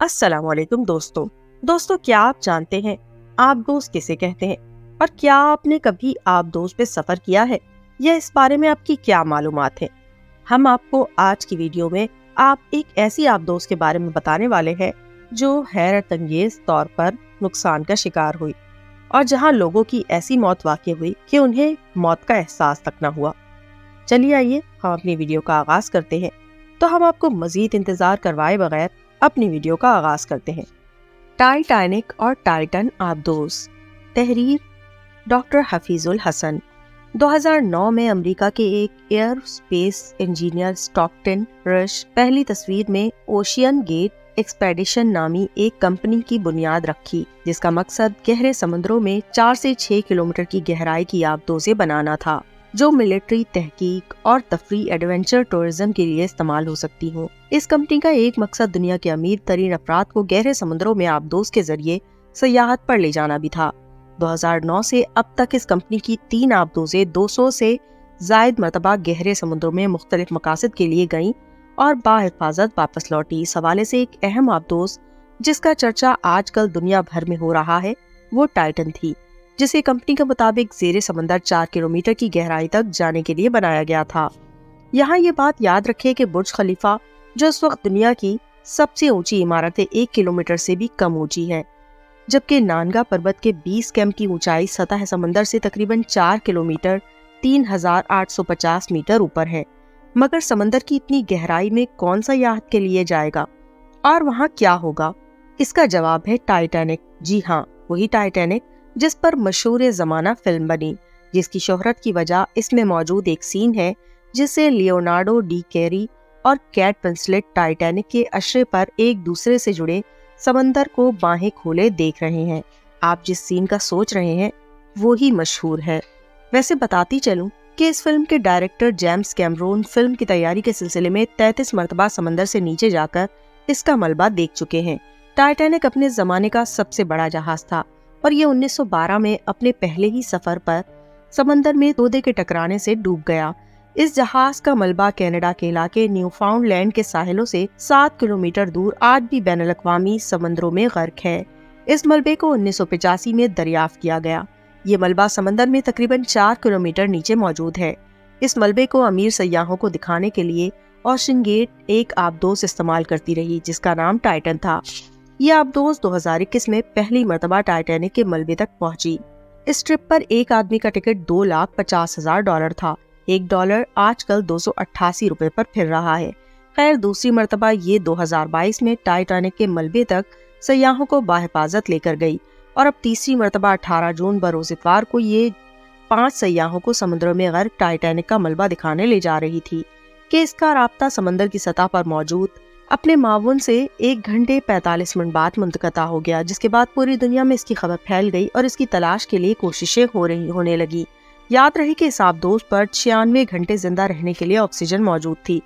السلام علیکم دوستوں کیا آپ جانتے ہیں آبدوز کسے کہتے ہیں اور کیا آپ نے کبھی آبدوز پہ سفر کیا ہے یا اس بارے میں آپ کی کیا معلومات ہیں؟ ہم آپ کو آج کی ویڈیو میں آپ ایک ایسی آبدوز کے بارے میں بتانے والے ہیں جو حیرت انگیز طور پر نقصان کا شکار ہوئی اور جہاں لوگوں کی ایسی موت واقع ہوئی کہ انہیں موت کا احساس تک نہ ہوا۔ چلیے آئیے ہم اپنی ویڈیو کا آغاز کرتے ہیں۔ تو ہم آپ کو مزید انتظار کروائے بغیر اپنی ویڈیو کا آغاز کرتے ہیں۔ ٹائٹینک اور ٹائٹن آبدوز، تحریر ڈاکٹر حفیظ الحسن۔ 2009 میں امریکہ کے ایک ایئر اسپیس انجینئر اسٹاکٹن رش پہلی تصویر میں اوشین گیٹ ایکسپیڈیشن نامی ایک کمپنی کی بنیاد رکھی جس کا مقصد گہرے سمندروں میں 4 سے 6 کلومیٹر کی گہرائی کی آبدوزیں بنانا تھا جو ملٹری تحقیق اور تفریح ایڈونچر ٹورزم کے لیے استعمال ہو سکتی ہوں۔ اس کمپنی کا ایک مقصد دنیا کے امیر ترین افراد کو گہرے سمندروں میں آبدوز کے ذریعے سیاحت پر لے جانا بھی تھا۔ 2009 سے اب تک اس کمپنی کی 3 آبدوزیں 200 سے زائد مرتبہ گہرے سمندروں میں مختلف مقاصد کے لیے گئیں اور باحفاظت واپس لوٹی۔ اس حوالے سے ایک اہم آبدوز جس کا چرچا آج کل دنیا بھر میں ہو رہا ہے وہ ٹائٹن تھی، جسے کمپنی کے مطابق زیر سمندر 4 کلومیٹر کی گہرائی تک جانے کے لیے بنایا گیا تھا۔ یہاں یہ بات یاد رکھے کہ برج خلیفہ جو اس وقت دنیا کی سب سے اونچی عمارت 1 کلومیٹر سے بھی کم اونچی ہے، جبکہ نانگا پربت کے 20 کیمپ کی اونچائی سطح سمندر سے تقریباً 4 کلومیٹر 3850 میٹر اوپر ہے۔ مگر سمندر کی اتنی گہرائی میں کون سیاحت کے لیے جائے گا اور وہاں کیا ہوگا؟ اس کا جواب ہے ٹائٹینک۔ جی ہاں، وہی ٹائٹینک جس پر مشہور زمانہ فلم بنی، جس کی شہرت کی وجہ اس میں موجود ایک سین ہے جسے لیونارڈو ڈی کیری اور کیٹ ونسلیٹ ٹائٹینک کے اشرے پر ایک دوسرے سے جڑے سمندر کو باہیں کھولے دیکھ رہے ہیں۔ آپ جس سین کا سوچ رہے ہیں وہی مشہور ہے۔ ویسے بتاتی چلوں کہ اس فلم کے ڈائریکٹر جیمز کیمرون فلم کی تیاری کے سلسلے میں 33 مرتبہ سمندر سے نیچے جا کر اس کا ملبہ دیکھ چکے ہیں۔ ٹائٹینک اپنے زمانے کا سب سے بڑا جہاز تھا اور یہ 1912 میں اپنے پہلے ہی سفر پر سمندر میں تودے کے ٹکرانے سے ڈوب گیا۔ اس جہاز کا ملبہ کینیڈا کے علاقے نیو فاؤنڈ لینڈ کے ساحلوں سے 7 کلومیٹر دور آج بھی بین الاقوامی سمندروں میں غرق ہے۔ اس ملبے کو 1985 میں دریافت کیا گیا۔ یہ ملبہ سمندر میں تقریباً 4 کلومیٹر نیچے موجود ہے۔ اس ملبے کو امیر سیاحوں کو دکھانے کے لیے اوشین گیٹ ایک آبدوز استعمال کرتی رہی جس کا نام ٹائٹن تھا۔ یہ آبدوز 2021 میں پہلی مرتبہ ٹائٹینک کے ملبے تک پہنچی۔ اس ٹرپ پر ایک آدمی کا ٹکٹ $2,50,000 تھا۔ $1 آج کل 288 روپے پر پھر رہا ہے۔ خیر، دوسری مرتبہ یہ 2022 میں ٹائٹینک کے ملبے تک سیاحوں کو باحفاظت لے کر گئی اور اب تیسری مرتبہ 18 جون بروز اتوار کو یہ 5 سیاحوں کو سمندروں میں غرق ٹائٹینک کا ملبہ دکھانے لے جا رہی تھی کہ اس کا رابطہ سمندر کی سطح پر موجود اپنے معاون سے 1 گھنٹے 45 منٹ بعد منقطع ہو گیا، جس کے بعد پوری دنیا میں اس کی خبر پھیل گئی اور اس کی تلاش کے لیے کوششیں ہونے لگی۔ یاد رہے کہ اس آبدوز پر 96 گھنٹے زندہ رہنے کے لیے آکسیجن موجود تھی،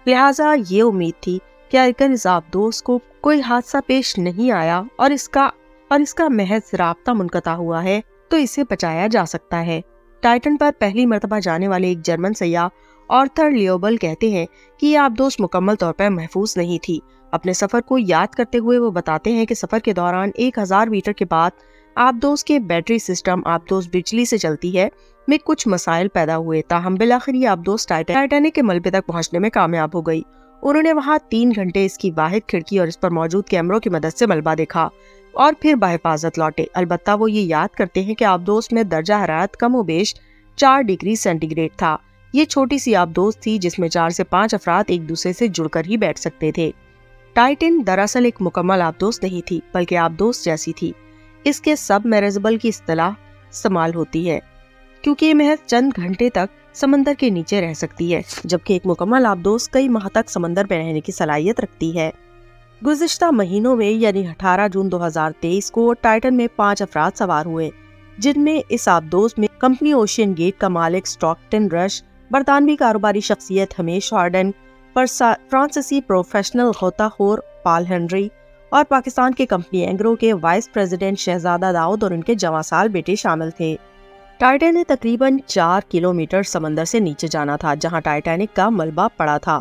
لہٰذا یہ امید تھی کہ اگر اس آبدوز کو کوئی حادثہ پیش نہیں آیا اور اس کا محض رابطہ منقطع ہوا ہے تو اسے بچایا جا سکتا ہے۔ ٹائٹن پر پہلی مرتبہ جانے والے ایک جرمن سیاح آرتھر لیوبل کہتے ہیں کہ یہ آبدوز مکمل طور پر محفوظ نہیں تھی۔ اپنے سفر کو یاد کرتے ہوئے وہ بتاتے ہیں کہ سفر کے دوران 1000 میٹر کے بعد آبدوز کے بیٹری سسٹم آبدوز بجلی سے چلتی ہے میں کچھ مسائل پیدا ہوئے، تاہم بالآخر یہ آبدوز ٹائٹینک کے ملبے تک پہنچنے میں کامیاب ہو گئی۔ انہوں نے وہاں 3 گھنٹے اس کی واحد کھڑکی اور اس پر موجود کیمروں کی مدد سے ملبہ دیکھا اور پھر بحفاظت لوٹے۔ البتہ وہ یہ یاد کرتے ہیں کہ آبدوز میں درجہ حرارت کم و بیش 4 ڈگری سینٹی گریڈ تھا۔ یہ چھوٹی سی آبدوز تھی جس میں 4 سے 5 افراد ایک دوسرے سے جڑ کر ہی بیٹھ سکتے تھے۔ ٹائٹن دراصل ایک مکمل آبدوز نہیں تھی بلکہ آبدوز جیسی تھی۔ اس کے سب میرزبل کی اصطلاح استعمال ہوتی ہے کیونکہ یہ محض چند گھنٹے تک سمندر کے نیچے رہ سکتی ہے، جبکہ ایک مکمل آبدوز کئی ماہ تک سمندر میں رہنے کی صلاحیت رکھتی ہے۔ گزشتہ مہینوں میں یعنی 18 جون 2023 کو ٹائٹن میں 5 افراد سوار ہوئے، جن میں اس آبدوز میں کمپنی اوشین گیٹ کا مالک اسٹاکٹن رش، برطانوی کاروباری شخصیت ہمیش ہارڈن، فرانسیسی پروفیشنل غوطہ خور پال ہنری اور پاکستان کے کمپنی اینگرو کے وائس پریزیڈنٹ شہزادہ داؤد اور ان کے جواں سال بیٹے شامل تھے۔ ٹائٹن نے تقریباً 4 کلومیٹر سمندر سے نیچے جانا تھا جہاں ٹائٹینک کا ملبہ پڑا تھا۔